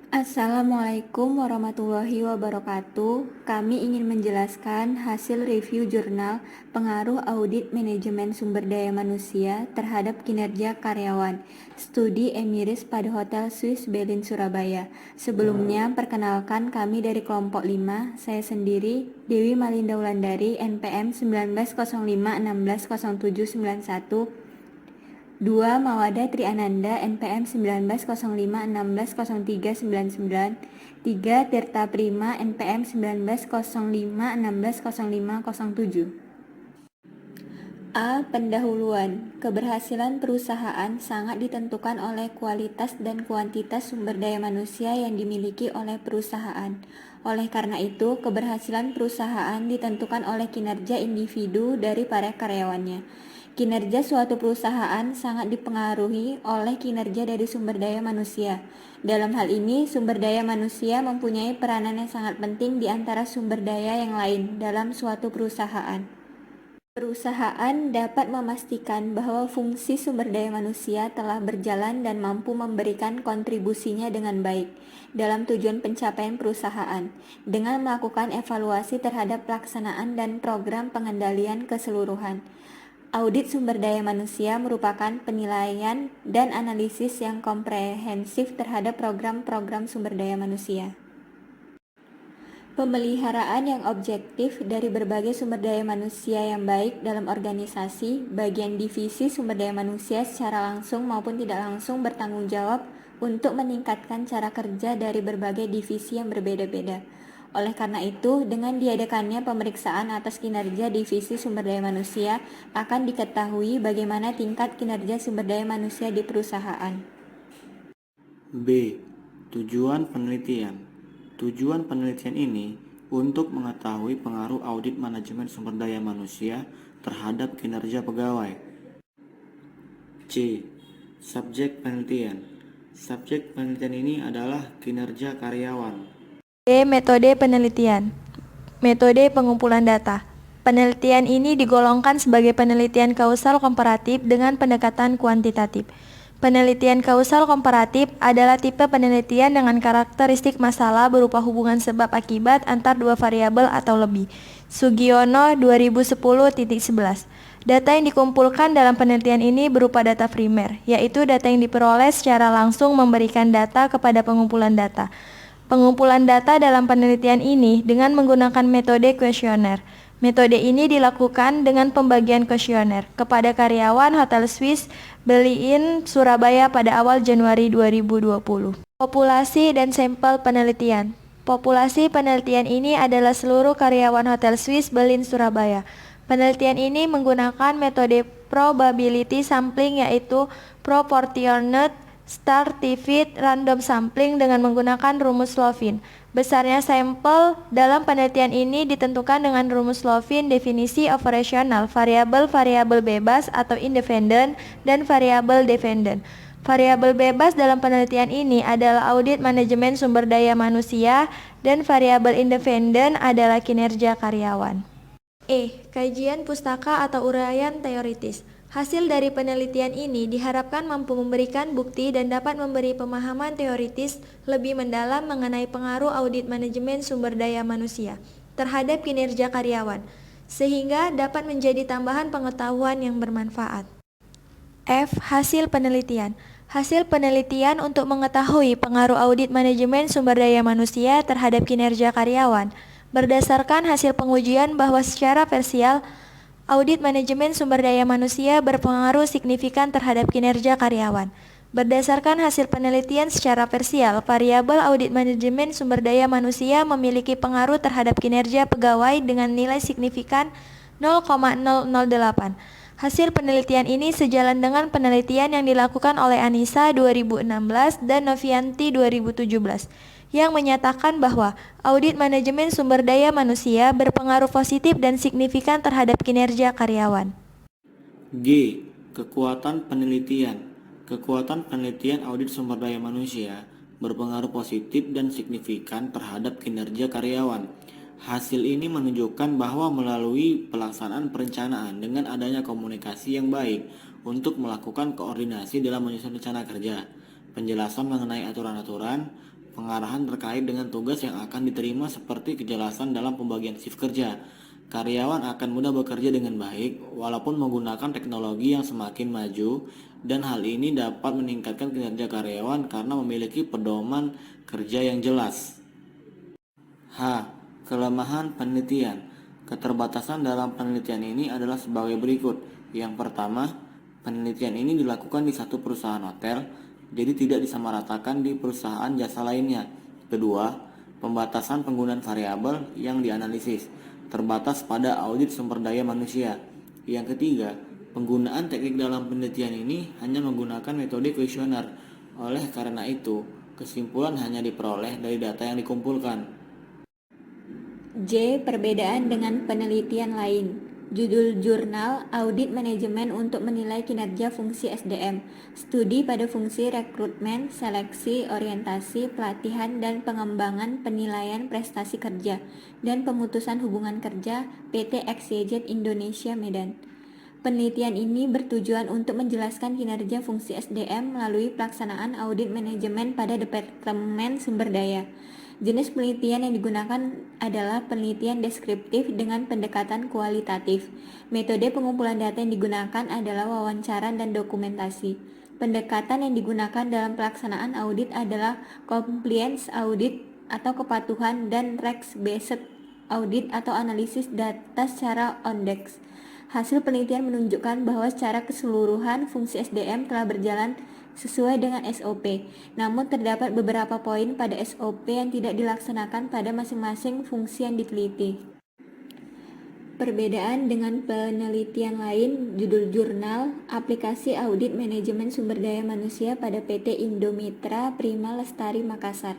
Assalamualaikum warahmatullahi wabarakatuh. Kami ingin menjelaskan hasil review jurnal pengaruh audit manajemen sumber daya manusia terhadap kinerja karyawan, studi Emiris pada Hotel Swiss Berlin Surabaya. Sebelumnya, perkenalkan kami dari kelompok 5, saya sendiri, Dewi Malinda Wulandari, NPM 1905160791. 2. Mawada Triananda, NPM 1905160399. 3. Tirta Prima, NPM 1905160507. A. Pendahuluan. Keberhasilan perusahaan sangat ditentukan oleh kualitas dan kuantitas sumber daya manusia yang dimiliki oleh perusahaan. Oleh karena itu, keberhasilan perusahaan ditentukan oleh kinerja individu dari para karyawannya. Kinerja suatu perusahaan sangat dipengaruhi oleh kinerja dari sumber daya manusia. Dalam hal ini, sumber daya manusia mempunyai peranan yang sangat penting di antara sumber daya yang lain dalam suatu perusahaan. Perusahaan dapat memastikan bahwa fungsi sumber daya manusia telah berjalan dan mampu memberikan kontribusinya dengan baik dalam tujuan pencapaian perusahaan, dengan melakukan evaluasi terhadap pelaksanaan dan program pengendalian keseluruhan. Audit sumber daya manusia merupakan penilaian dan analisis yang komprehensif terhadap program-program sumber daya manusia. Pemeliharaan yang objektif dari berbagai sumber daya manusia yang baik dalam organisasi, bagian divisi sumber daya manusia secara langsung maupun tidak langsung bertanggung jawab untuk meningkatkan cara kerja dari berbagai divisi yang berbeda-beda. Oleh karena itu, dengan diadakannya pemeriksaan atas kinerja divisi sumber daya manusia, akan diketahui bagaimana tingkat kinerja sumber daya manusia di perusahaan. B. Tujuan penelitian. Tujuan penelitian ini untuk mengetahui pengaruh audit manajemen sumber daya manusia terhadap kinerja pegawai. C. Subjek penelitian. Subjek penelitian ini adalah kinerja karyawan. D. Metode penelitian. Metode pengumpulan data. Penelitian ini digolongkan sebagai penelitian kausal komparatif dengan pendekatan kuantitatif. Penelitian kausal komparatif adalah tipe penelitian dengan karakteristik masalah berupa hubungan sebab akibat antar dua variabel atau lebih. Sugiono 2010.11. Data yang dikumpulkan dalam penelitian ini berupa data primer, yaitu data yang diperoleh secara langsung memberikan data kepada pengumpulan data. Pengumpulan data dalam penelitian ini dengan menggunakan metode kuesioner. Metode ini dilakukan dengan pembagian kuesioner kepada karyawan Hotel Swiss Berlin Surabaya pada awal Januari 2020. Populasi dan sampel penelitian. Populasi penelitian ini adalah seluruh karyawan Hotel Swiss Berlin Surabaya. Penelitian ini menggunakan metode probability sampling, yaitu proportionate stratified random sampling dengan menggunakan rumus Slovin. Besarnya sampel dalam penelitian ini ditentukan dengan rumus Slovin definisi operasional, variabel-variabel bebas atau independen, dan variabel dependent. Variabel bebas dalam penelitian ini adalah audit manajemen sumber daya manusia, dan variabel independen adalah kinerja karyawan. Kajian pustaka atau uraian teoritis. Hasil dari penelitian ini diharapkan mampu memberikan bukti dan dapat memberi pemahaman teoritis lebih mendalam mengenai pengaruh audit manajemen sumber daya manusia terhadap kinerja karyawan, sehingga dapat menjadi tambahan pengetahuan yang bermanfaat. Hasil penelitian. Hasil penelitian untuk mengetahui pengaruh audit manajemen sumber daya manusia terhadap kinerja karyawan. Berdasarkan hasil pengujian bahwa secara parsial, audit manajemen sumber daya manusia berpengaruh signifikan terhadap kinerja karyawan. Berdasarkan hasil penelitian secara parsial, variabel audit manajemen sumber daya manusia memiliki pengaruh terhadap kinerja pegawai dengan nilai signifikan 0,008. Hasil penelitian ini sejalan dengan penelitian yang dilakukan oleh Anissa 2016 dan Novianti 2017. Yang menyatakan bahwa audit manajemen sumber daya manusia berpengaruh positif dan signifikan terhadap kinerja karyawan. G. Kekuatan penelitian. Kekuatan penelitian audit sumber daya manusia berpengaruh positif dan signifikan terhadap kinerja karyawan. Hasil ini menunjukkan bahwa melalui pelaksanaan perencanaan dengan adanya komunikasi yang baik untuk melakukan koordinasi dalam menyusun rencana kerja, penjelasan mengenai aturan-aturan, pengarahan terkait dengan tugas yang akan diterima seperti kejelasan dalam pembagian shift kerja. Karyawan akan mudah bekerja dengan baik walaupun menggunakan teknologi yang semakin maju, dan hal ini dapat meningkatkan kinerja karyawan karena memiliki pedoman kerja yang jelas. H. Kelemahan penelitian. Keterbatasan dalam penelitian ini adalah sebagai berikut. Yang pertama, penelitian ini dilakukan di satu perusahaan hotel, jadi tidak disamaratakan di perusahaan jasa lainnya. Kedua, pembatasan penggunaan variabel yang dianalisis, terbatas pada audit sumber daya manusia. Yang ketiga, penggunaan teknik dalam penelitian ini hanya menggunakan metode kuesioner. Oleh karena itu, kesimpulan hanya diperoleh dari data yang dikumpulkan. J. Perbedaan dengan penelitian lain. Judul jurnal Audit Manajemen untuk menilai kinerja fungsi SDM. Studi pada fungsi rekrutmen, seleksi, orientasi, pelatihan, dan pengembangan penilaian prestasi kerja dan pemutusan hubungan kerja PT XYZ Indonesia Medan. Penelitian ini bertujuan untuk menjelaskan kinerja fungsi SDM melalui pelaksanaan audit manajemen pada Departemen Sumber Daya. Jenis penelitian yang digunakan adalah penelitian deskriptif dengan pendekatan kualitatif. Metode pengumpulan data yang digunakan adalah wawancara dan dokumentasi. Pendekatan yang digunakan dalam pelaksanaan audit adalah compliance audit atau kepatuhan dan risk-based audit atau analisis data secara on-desk. Hasil penelitian menunjukkan bahwa secara keseluruhan fungsi SDM telah berjalan sesuai dengan SOP. Namun terdapat beberapa poin pada SOP yang tidak dilaksanakan pada masing-masing fungsi yang diteliti. Perbedaan dengan penelitian lain. Judul jurnal Aplikasi Audit Manajemen Sumber Daya Manusia pada PT Indomitra Prima Lestari Makassar.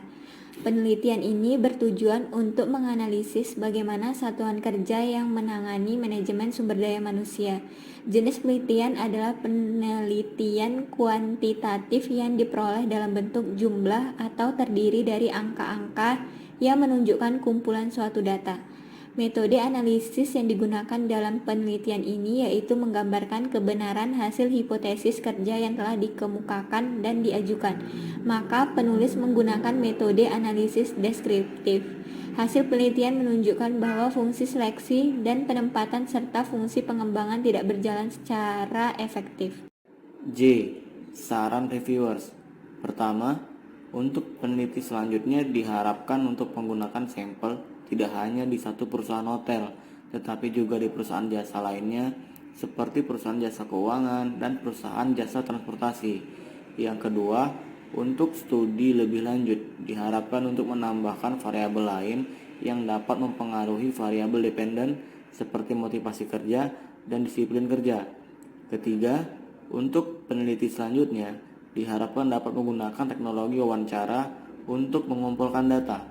Penelitian ini bertujuan untuk menganalisis bagaimana satuan kerja yang menangani manajemen sumber daya manusia. Jenis penelitian adalah penelitian kuantitatif yang diperoleh dalam bentuk jumlah atau terdiri dari angka-angka yang menunjukkan kumpulan suatu data. Metode analisis yang digunakan dalam penelitian ini yaitu menggambarkan kebenaran hasil hipotesis kerja yang telah dikemukakan dan diajukan. Maka penulis menggunakan metode analisis deskriptif. Hasil penelitian menunjukkan bahwa fungsi seleksi dan penempatan serta fungsi pengembangan tidak berjalan secara efektif. J. Saran reviewers. Pertama, untuk peneliti selanjutnya diharapkan untuk menggunakan sampel tidak hanya di satu perusahaan hotel, tetapi juga di perusahaan jasa lainnya seperti perusahaan jasa keuangan dan perusahaan jasa transportasi. Yang kedua, untuk studi lebih lanjut diharapkan untuk menambahkan variabel lain yang dapat mempengaruhi variabel dependen seperti motivasi kerja dan disiplin kerja. Ketiga, untuk peneliti selanjutnya diharapkan dapat menggunakan teknologi wawancara untuk mengumpulkan data.